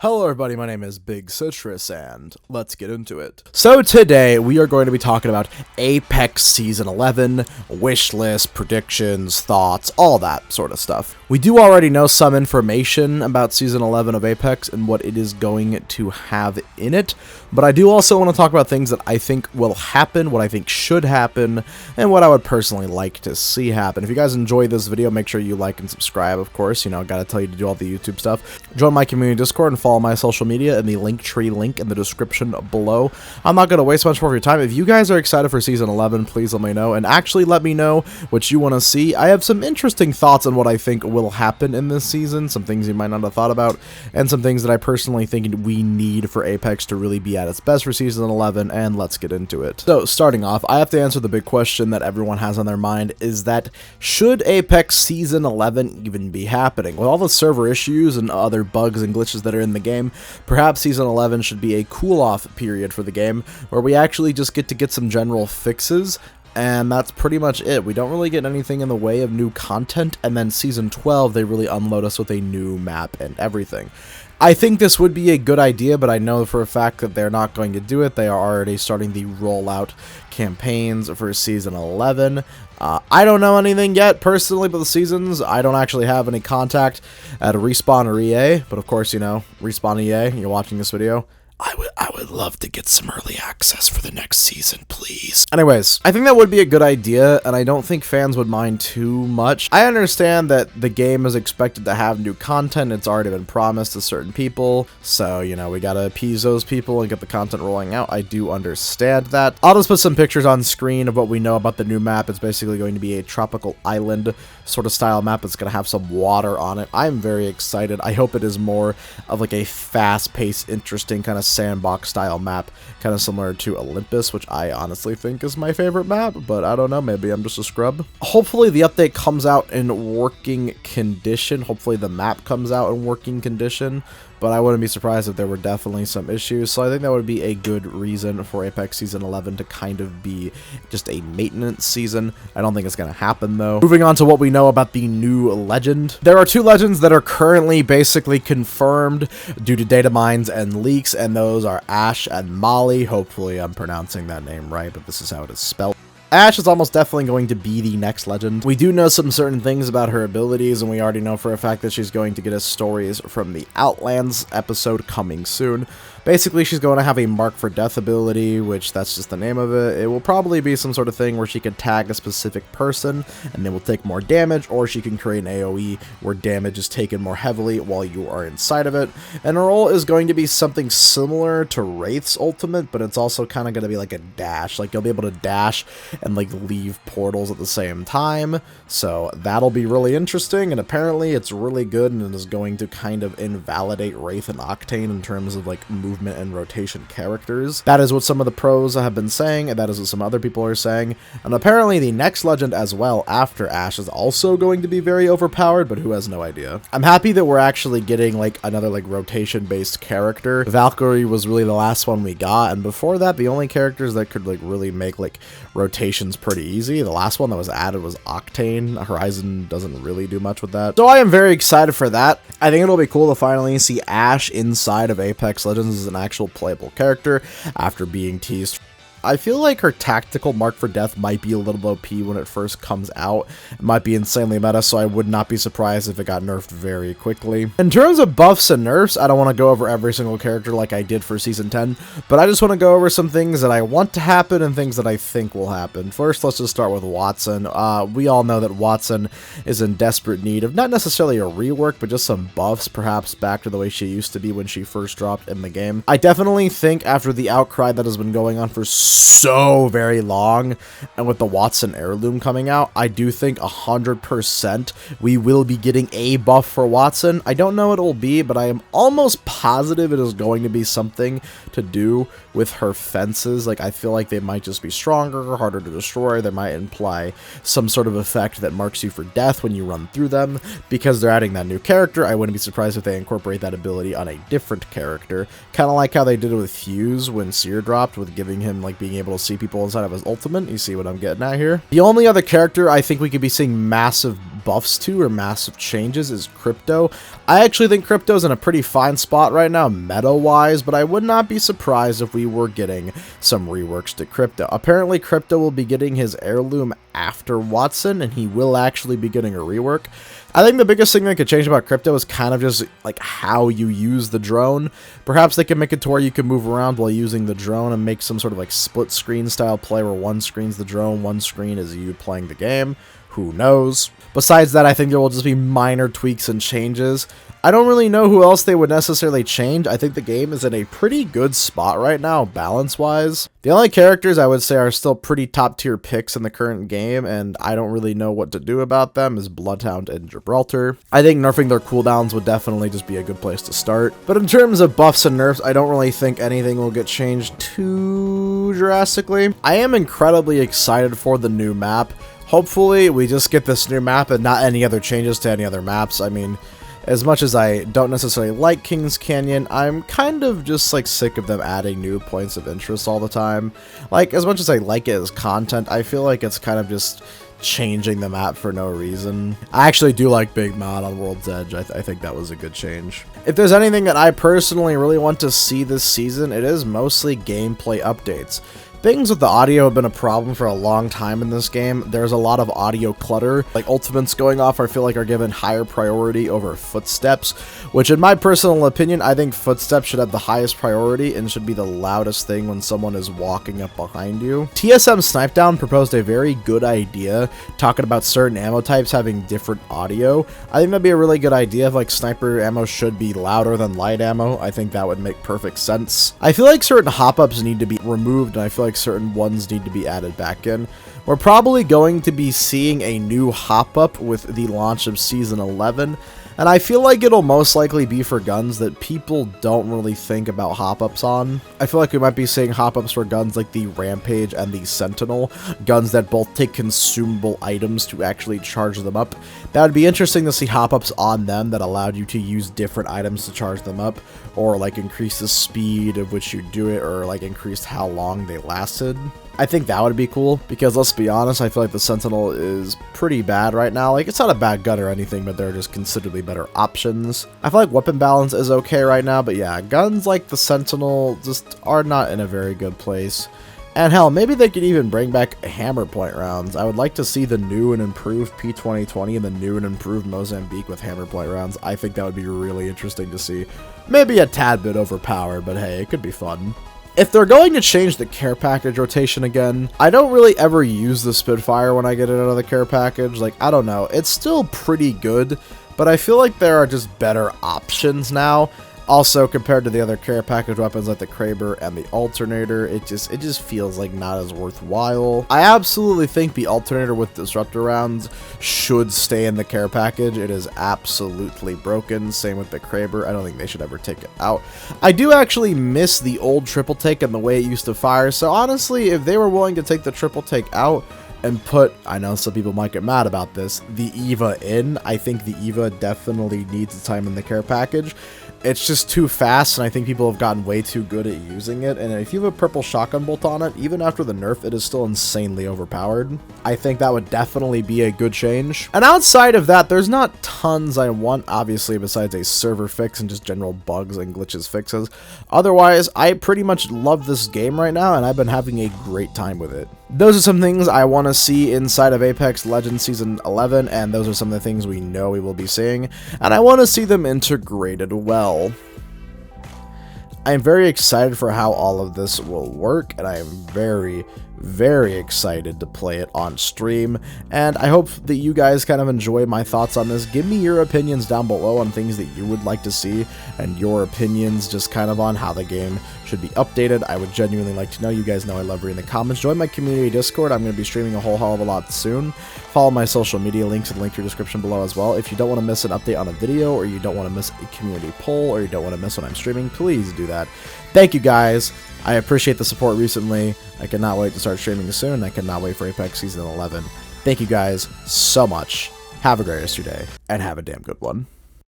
Hello everybody, my name is Big Citrus, and let's get into it. So today, we are going to be talking about Apex Season 11, wish list, predictions, thoughts, all that sort of stuff. We do already know some information about Season 11 of Apex and what it is going to have in it, but I do also want to talk about things that I think will happen, what I think should happen, and what I would personally like to see happen. If you guys enjoyed this video, make sure you like and subscribe, of course. You know, gotta tell you to do all the YouTube stuff. Join my community Discord and follow my social media in the Linktree link in the description below. I'm not going to waste much more of your time. If you guys are excited for Season 11, please let me know, and actually let me know what you want to see. I have some interesting thoughts on what I think will happen in this season, some things you might not have thought about, and some things that I personally think we need for Apex to really be at its best for Season 11, and let's get into it. So, starting off, I have to answer the big question that everyone has on their mind, is that, should Apex Season 11 even be happening? With all the server issues and other bugs and glitches that are in the game, perhaps Season 11 should be a cool-off period for the game, where we actually just get to get some general fixes, and that's pretty much it. We don't really get anything in the way of new content, and then Season 12, they really unload us with a new map and everything. I think this would be a good idea, but I know for a fact that they're not going to do it. They are already starting the rollout campaigns for Season 11. I don't know anything yet, personally, about the seasons. I don't actually have any contact at Respawn or EA, but of course, you know, Respawn EA, you're watching this video. I would love to get some early access for the next season, please. Anyways, I think that would be a good idea, and I don't think fans would mind too much. I understand that the game is expected to have new content. It's already been promised to certain people, so, you know, we gotta appease those people and get the content rolling out. I do understand that. I'll just put some pictures on screen of what we know about the new map. It's basically going to be a tropical island sort of style map. It's gonna have some water on it. I'm very excited. I hope it is more of like a fast-paced, interesting kind of sandbox style map, kind of similar to Olympus, which I honestly think is my favorite map, but I don't know, maybe I'm just a scrub. Hopefully the update comes out in working condition. Hopefully the map comes out in working condition, but I wouldn't be surprised if there were definitely some issues, so I think that would be a good reason for Apex Season 11 to kind of be just a maintenance season. I don't think it's going to happen, though. Moving on to what we know about the new legend. There are two legends that are currently basically confirmed due to data mines and leaks, and those are Ash and Molly. Hopefully I'm pronouncing that name right, but this is how it is spelled. Ash is almost definitely going to be the next legend. We do know some certain things about her abilities, and we already know for a fact that she's going to get us stories from the Outlands episode coming soon. Basically, she's going to have a Mark for Death ability, which that's just the name of it. It will probably be some sort of thing where she can tag a specific person, and they will take more damage, or she can create an AoE where damage is taken more heavily while you are inside of it. And her role is going to be something similar to Wraith's ultimate, but it's also kind of going to be like a dash. Like, you'll be able to dash and like leave portals at the same time, so that'll be really interesting, and apparently it's really good and it is going to kind of invalidate Wraith and Octane in terms of like movement and rotation characters. That is what some of the pros have been saying, and that is what some other people are saying, and apparently the next legend as well after Ash is also going to be very overpowered, but who has no idea. I'm happy that we're actually getting like another like rotation based character. Valkyrie was really the last one we got, and before that the only characters that could like really make like rotations pretty easy, the last one that was added was Octane. Horizon doesn't really do much with that, so I am very excited for that. I think it'll be cool to finally see Ash inside of Apex Legends as an actual playable character after being teased. I feel like her tactical Mark for Death might be a little OP when it first comes out. It might be insanely meta, so I would not be surprised if it got nerfed very quickly. In terms of buffs and nerfs, I don't want to go over every single character like I did for Season 10, but I just want to go over some things that I want to happen and things that I think will happen. First, let's just start with Wattson. We all know that Wattson is in desperate need of not necessarily a rework, but just some buffs, perhaps back to the way she used to be when she first dropped in the game. I definitely think after the outcry that has been going on for so very long, and with the Wattson Heirloom coming out, I do think 100% we will be getting a buff for Wattson. I don't know what it will be, but I am almost positive it is going to be something to do with her fences. Like, I feel like they might just be stronger, harder to destroy. They might imply some sort of effect that marks you for death when you run through them. Because they're adding that new character, I wouldn't be surprised if they incorporate that ability on a different character. Kind of like how they did it with Fuse when Seer dropped, with giving him like being able to see people inside of his ultimate. You see what I'm getting at here? The only other character I think we could be seeing massive buffs to or massive changes is Crypto. I actually think Crypto's in a pretty fine spot right now meta-wise, but I would not be surprised if we were getting some reworks to Crypto. Apparently Crypto will be getting his Heirloom after Wattson, and he will actually be getting a rework. I think the biggest thing that could change about Crypto is kind of just like how you use the drone. Perhaps they can make it to where you can move around while using the drone and make some sort of like split screen style play where one screen's the drone, one screen is you playing the game. Who knows? Besides that, I think there will just be minor tweaks and changes. I don't really know who else they would necessarily change. I think the game is in a pretty good spot right now, balance-wise. The only characters I would say are still pretty top-tier picks in the current game, and I don't really know what to do about them, is Bloodhound and Gibraltar. I think nerfing their cooldowns would definitely just be a good place to start. But in terms of buffs and nerfs, I don't really think anything will get changed too drastically. I am incredibly excited for the new map. Hopefully, we just get this new map and not any other changes to any other maps. I mean, as much as I don't necessarily like Kings Canyon, I'm kind of just like sick of them adding new points of interest all the time. Like, as much as I like it as content, I feel like it's kind of just changing the map for no reason. I actually do like Big Mod on World's Edge. I think that was a good change. If there's anything that I personally really want to see this season, it is mostly gameplay updates. Things with the audio have been a problem for a long time in this game. There's a lot of audio clutter. Like ultimates going off, I feel like are given higher priority over footsteps, which in my personal opinion, I think footsteps should have the highest priority and should be the loudest thing when someone is walking up behind you. TSM Snipedown proposed a very good idea, talking about certain ammo types having different audio. I think that'd be a really good idea if like sniper ammo should be louder than light ammo. I think that would make perfect sense. I feel like certain hop-ups need to be removed, and I feel like certain ones need to be added back in. We're probably going to be seeing a new hop-up with the launch of Season 11, and I feel like it'll most likely be for guns that people don't really think about hop-ups on. I feel like we might be seeing hop-ups for guns like the Rampage and the Sentinel, guns that both take consumable items to actually charge them up. That would be interesting to see hop-ups on them that allowed you to use different items to charge them up, or like increase the speed of which you do it, or like increase how long they lasted. I think that would be cool, because let's be honest, I feel like the Sentinel is pretty bad right now. Like, it's not a bad gun or anything, but there are just considerably better options. I feel like weapon balance is okay right now, but yeah, guns like the Sentinel just are not in a very good place. And hell, maybe they could even bring back hammer point rounds. I would like to see the new and improved P2020 and the new and improved Mozambique with hammer point rounds. I think that would be really interesting to see. Maybe a tad bit overpowered, but hey, it could be fun. If they're going to change the care package rotation again, I don't really ever use the Spitfire when I get it out of the care package. Like, I don't know. It's still pretty good, but I feel like there are just better options now. Also, compared to the other care package weapons like the Kraber and the Alternator, it just feels like not as worthwhile. I absolutely think the Alternator with Disruptor rounds should stay in the care package. It is absolutely broken. Same with the Kraber. I don't think they should ever take it out. I do actually miss the old triple take and the way it used to fire, so honestly, if they were willing to take the triple take out and put, I know some people might get mad about this, the EVA in, I think the EVA definitely needs time in the care package. It's just too fast, and I think people have gotten way too good at using it, and if you have a purple shotgun bolt on it, even after the nerf, it is still insanely overpowered. I think that would definitely be a good change. And outside of that, there's not tons I want, obviously, besides a server fix and just general bugs and glitches fixes. Otherwise, I pretty much love this game right now, and I've been having a great time with it. Those are some things I want to see inside of Apex Legends Season 11, and those are some of the things we know we will be seeing, and I want to see them integrated well. I'm very excited for how all of this will work, and I am very, very excited to play it on stream, and I hope that you guys kind of enjoy my thoughts on this. Give me your opinions down below on things that you would like to see, and your opinions just kind of on how the game should be updated. I would genuinely like to know. You guys know I love reading the comments. Join my community Discord. I'm going to be streaming a whole hell of a lot soon. Follow my social media links in the link to your description below as well. If you don't want to miss an update on a video, or you don't want to miss a community poll, or you don't want to miss when I'm streaming, please do that. Thank you guys. I appreciate the support recently. I cannot wait to start streaming soon. I cannot wait for Apex Season 11. Thank you guys so much. Have a great rest of your day, and have a damn good one.